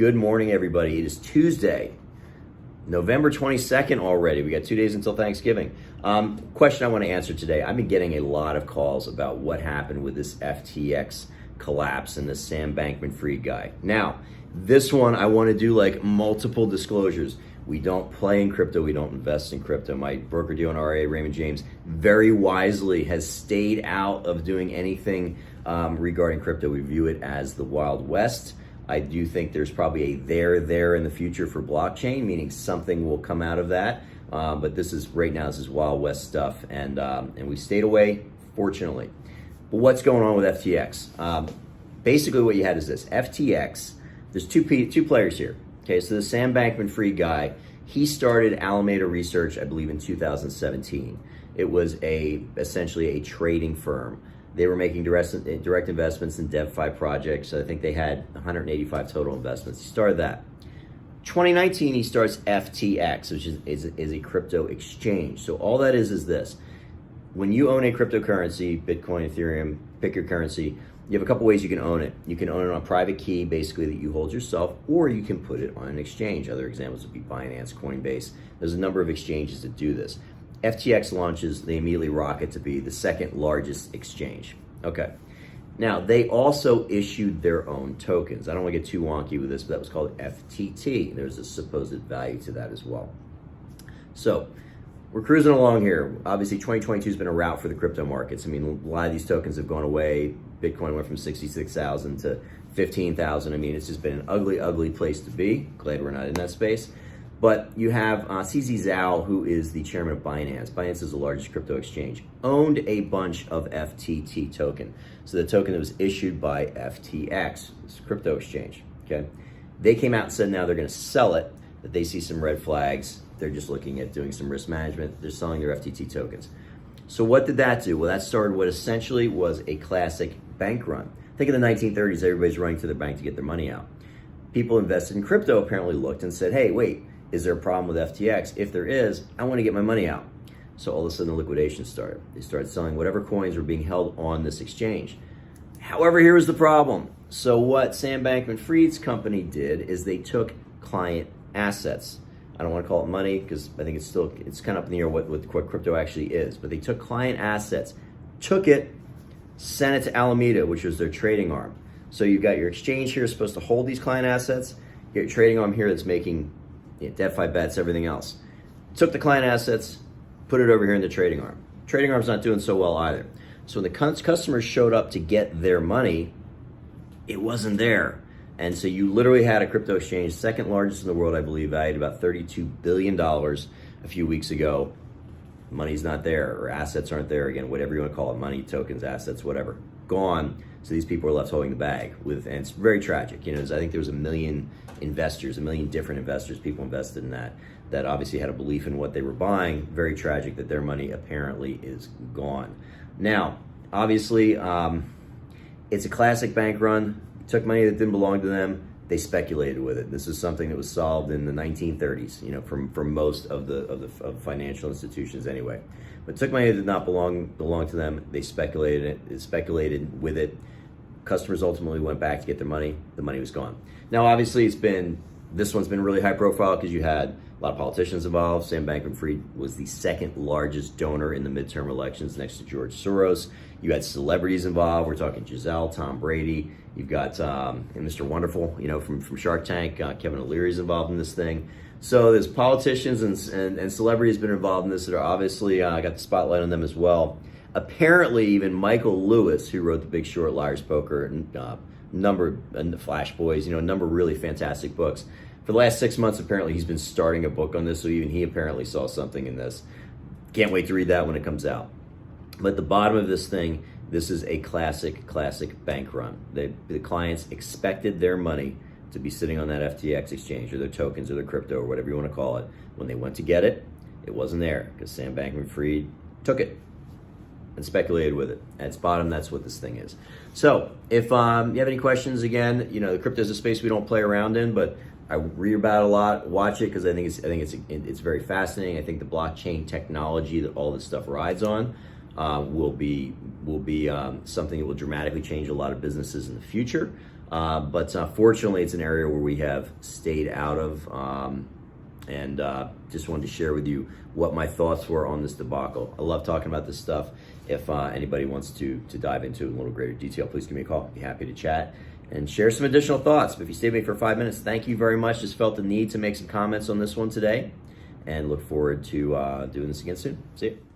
Good morning, everybody. It is Tuesday, November 22nd already. We got 2 days until Thanksgiving. Question I want to answer today. I've been getting a lot of calls about what happened with this FTX collapse and this Sam Bankman-Fried guy. Now, this one I want to do like multiple disclosures. We don't play in crypto. We don't invest in crypto. My broker-dealer and RIA, Raymond James, very wisely has stayed out of doing anything regarding crypto. We view it as the Wild West. I do think there's probably a there in the future for blockchain, meaning something will come out of that. But this is right now, this is Wild West stuff, and we stayed away, fortunately. But what's going on with FTX? Basically, what you had is this: FTX. There's two players here. Okay, so the Sam Bankman-Fried guy, he started Alameda Research, I believe, in 2017. It was essentially a trading firm. They were making direct investments in DevFi projects. I think they had 185 total investments. He started that. 2019, he starts FTX, which is a crypto exchange. So all that is this. When you own a cryptocurrency, Bitcoin, Ethereum, pick your currency, you have a couple ways you can own it. You can own it on a private key, basically, that you hold yourself, or you can put it on an exchange. Other examples would be Binance, Coinbase. There's a number of exchanges that do this. FTX launches, they immediately rocket to be the second largest exchange. Okay. Now, they also issued their own tokens. I don't want to get too wonky with this, but that was called FTT. There's a supposed value to that as well. So, we're cruising along here. Obviously, 2022 has been a rout for the crypto markets. I mean, a lot of these tokens have gone away. Bitcoin went from 66,000 to 15,000. I mean, it's just been an ugly, ugly place to be. Glad we're not in that space. But you have CZ Zhao, who is the chairman of Binance. Binance is the largest crypto exchange, owned a bunch of FTT token. So the token that was issued by FTX, this crypto exchange, okay? They came out and said now they're gonna sell it, that they see some red flags. They're just looking at doing some risk management. They're selling their FTT tokens. So what did that do? Well, that started what essentially was a classic bank run. Think of the 1930s, everybody's running to the bank to get their money out. People invested in crypto apparently looked and said, hey, wait, is there a problem with FTX? If there is, I want to get my money out. So all of a sudden the liquidation started. They started selling whatever coins were being held on this exchange. However, here was the problem. So what Sam Bankman-Fried's company did is they took client assets. I don't want to call it money because I think it's kind of up in the air what crypto actually is. But they took client assets, took it, sent it to Alameda, which was their trading arm. So you've got your exchange here supposed to hold these client assets. You got your trading arm here that's making DeFi bets, everything else. Took the client assets, put it over here in the trading arm. Trading arm's not doing so well either. So when the customers showed up to get their money, it wasn't there. And so you literally had a crypto exchange, second largest in the world, I believe, valued about $32 billion a few weeks ago. Money's not there, or assets aren't there, again, whatever you want to call it, money, tokens, assets, whatever, gone. So these people are left holding the bag, and it's very tragic. You know, I think there was 1 million investors, 1 million different investors, people invested in that obviously had a belief in what they were buying. Very tragic that their money apparently is gone. Now, obviously, it's a classic bank run. Took money that didn't belong to them. They speculated with it. This is something that was solved in the 1930s, you know, from most of the financial institutions anyway. But took money that did not belong to them. They speculated with it. Customers ultimately went back to get their money. The money was gone. Now, obviously, this one's been really high profile because you had a lot of politicians involved. Sam Bankman-Fried was the second largest donor in the midterm elections next to George Soros. You had celebrities involved. We're talking Giselle, Tom Brady. You've got Mr. Wonderful, you know, from Shark Tank. Kevin O'Leary's involved in this thing. So there's politicians and celebrities been involved in this that are obviously got the spotlight on them as well. Apparently, even Michael Lewis, who wrote The Big Short, Liar's Poker, and the Flash Boys, you know, a number of really fantastic books. For the last 6 months, apparently, he's been starting a book on this, so even he apparently saw something in this. Can't wait to read that when it comes out. But at the bottom of this thing, this is a classic bank run. The clients expected their money to be sitting on that FTX exchange, or their tokens, or their crypto, or whatever you want to call it. When they went to get it, it wasn't there because Sam Bankman-Fried took it and speculated with it. At its bottom, that's what this thing is. So if you have any questions, again, you know, the crypto is a space we don't play around in, but I read about it a lot, watch it, because I think it's very fascinating. I think the blockchain technology that all this stuff rides on will be something that will dramatically change a lot of businesses in the future. But fortunately, it's an area where we have stayed out of, and just wanted to share with you what my thoughts were on this debacle. I love talking about this stuff. If anybody wants to dive into it in a little greater detail, please give me a call. I'd be happy to chat and share some additional thoughts. But if you stayed with me for 5 minutes, thank you very much. Just felt the need to make some comments on this one today, and look forward to doing this again soon. See you.